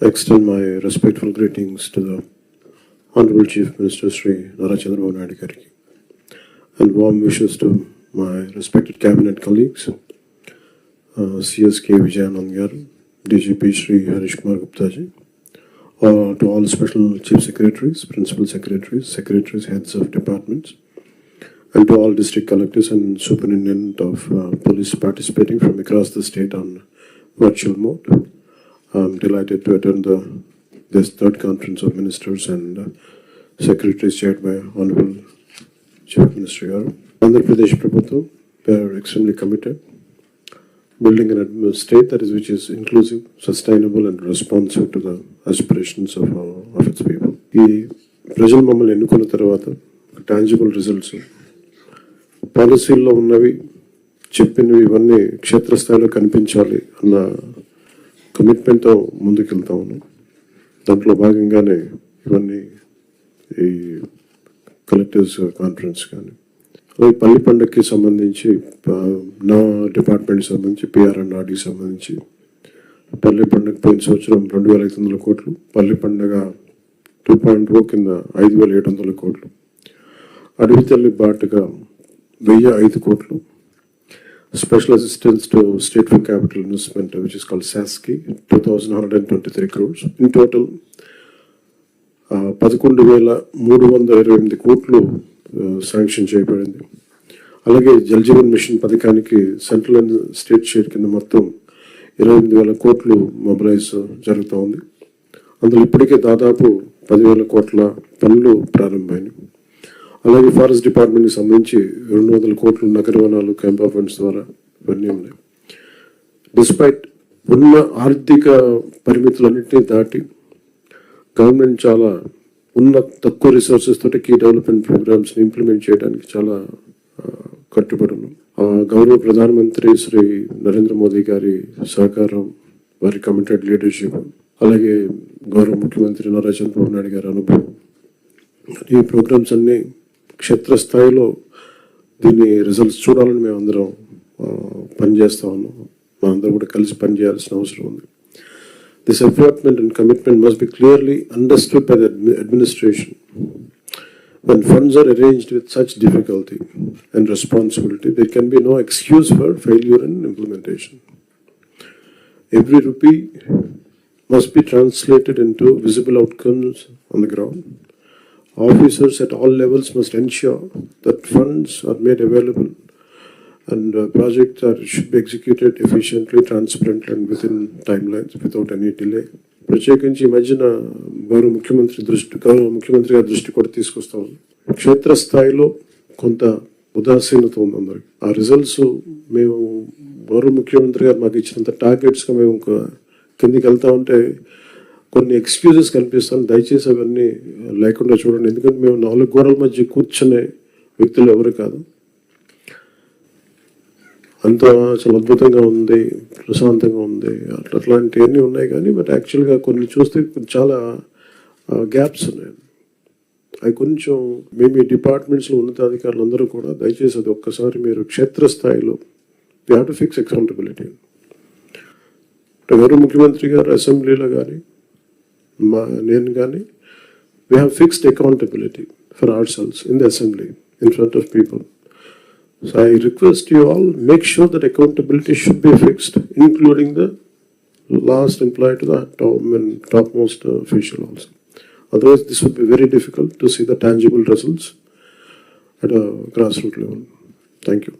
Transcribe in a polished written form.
I extend my respectful greetings to the Honorable Chief Minister Sri Nara Chandrababu Naidu Gariki, and warm wishes to my respected cabinet colleagues, CSK Vijayanand Garu, DGP Sri Harish Kumar Gupta ji, to all special chief secretaries, principal secretaries, heads of departments, and to all district collectors and superintendent of police participating from across the state on virtual mode. I'm delighted to attend this third conference of ministers and secretaries chaired by Honorable Chief Minister Garu. Andhra Pradesh Prabhutam, they are extremely committed building a state that is which is inclusive, sustainable and responsive to the aspirations of its people. ఈ ప్రజలు మమ్మల్ని ఎన్నుకున్న తర్వాత tangible results పాలసీల్లో ఉన్నవి చెప్పినవి ఇవన్నీ క్షేత్రస్థాయిలో కనిపించాలి అన్న కమిట్మెంట్తో ముందుకెళ్తా ఉన్నాం. దాంట్లో భాగంగానే ఇవన్నీ ఈ కలెక్టర్స్ కాన్ఫరెన్స్ కానీ అలాగే పల్లి పండుగకి సంబంధించి నా డిపార్ట్మెంట్కి సంబంధించి PR&RD సంబంధించి పల్లి పండుగ పోయిన సంవత్సరం 2,500 కోట్లు, పల్లి పండుగ 2.0 కింద 5,700 కోట్లు, అడవి తల్లి బాటుగా 1,005 కోట్లు, Special Assistance to State for Capital Investment, which is called SASCI, 2,123 crores. In total, 11,328 కోట్లు శాంక్షన్ చేయబడింది. అలాగే జల్ జీవన్ మిషన్ పథకానికి సెంట్రల్ అండ్ స్టేట్ షేర్ కింద మొత్తం 28,000 కోట్లు మొబిలైజ్ జరుగుతూ ఉంది. అందులో ఇప్పటికే దాదాపు 10,000 కోట్ల పనులు ప్రారంభమైనవి. అలాగే ఫారెస్ట్ డిపార్ట్మెంట్కి సంబంధించి 200 కోట్లు నగర వనాలు క్యాంపా ఫండ్స్ ద్వారా ఇవన్నీ ఉన్నాయి. డిస్పైట్ ఉన్న ఆర్థిక పరిమితులన్నింటినీ దాటి గవర్నమెంట్ చాలా తక్కువ రిసోర్సెస్ తోటి కీ డెవలప్మెంట్ ప్రోగ్రామ్స్ని ఇంప్లిమెంట్ చేయడానికి చాలా కట్టుబడి ఉన్నాం. గౌరవ ప్రధానమంత్రి శ్రీ నరేంద్ర మోదీ గారి సహకారం, వారి కమిటెడ్ లీడర్షిప్, అలాగే గౌరవ ముఖ్యమంత్రి నారా చంద్రబాబు నాయుడు గారి అనుభవం, ఈ ప్రోగ్రామ్స్ అన్నీ క్షేత్రస్థాయిలో దీన్ని రిజల్ట్స్ చూడాలని మేము అందరం పనిచేస్తూ ఉన్నాం. మా అందరం కూడా కలిసి పనిచేయాల్సిన అవసరం ఉంది. This effort and commitment must be clearly understood by the administration. When funds are arranged with such difficulty and responsibility, there can be no excuse for failure in implementation. Every rupee must be translated into visible outcomes on the ground. Officers at all levels must ensure that funds are made available and projects should be executed efficiently, transparently and within timelines without any delay. ప్రత్యేకించి ఈ మధ్యన గౌరవ ముఖ్యమంత్రి గారి దృష్టి కూడా తీసుకొస్తాం. క్షేత్రస్థాయిలో కొంత ఉదాసీనత ఉంది అందరికి. ఆ రిజల్ట్స్ మేము గౌరవ ముఖ్యమంత్రి గారు మాకు ఇచ్చినంత టార్గెట్స్గా మేము కిందికి వెళ్తా ఉంటే కొన్ని ఎక్స్క్యూజెస్ కనిపిస్తాను. దయచేసి అవన్నీ లేకుండా చూడండి. ఎందుకంటే మేము 4 గోడల మధ్య కూర్చునే వ్యక్తులు ఎవరు కాదు. అంత చాలా అద్భుతంగా ఉంది, ప్రశాంతంగా ఉంది, అట్లాంటివన్నీ ఉన్నాయి. కానీ బట్ యాక్చువల్గా కొన్ని చూస్తే చాలా గ్యాప్స్ ఉన్నాయి. అవి కొంచెం మేము ఈ డిపార్ట్మెంట్స్లో ఉన్నతాధికారులు అందరూ కూడా దయచేసి అది ఒక్కసారి మీరు క్షేత్రస్థాయిలో we have to fix accountability. గౌరవ ముఖ్యమంత్రి గారు అసెంబ్లీలో కానీ నేను కానీ we have fixed accountability for ourselves in the assembly in front of people. So I request you all, make sure that accountability should be fixed, including the last employee to the topmost official also. Otherwise this would be very difficult to see the tangible results at a grassroots level. Thank you.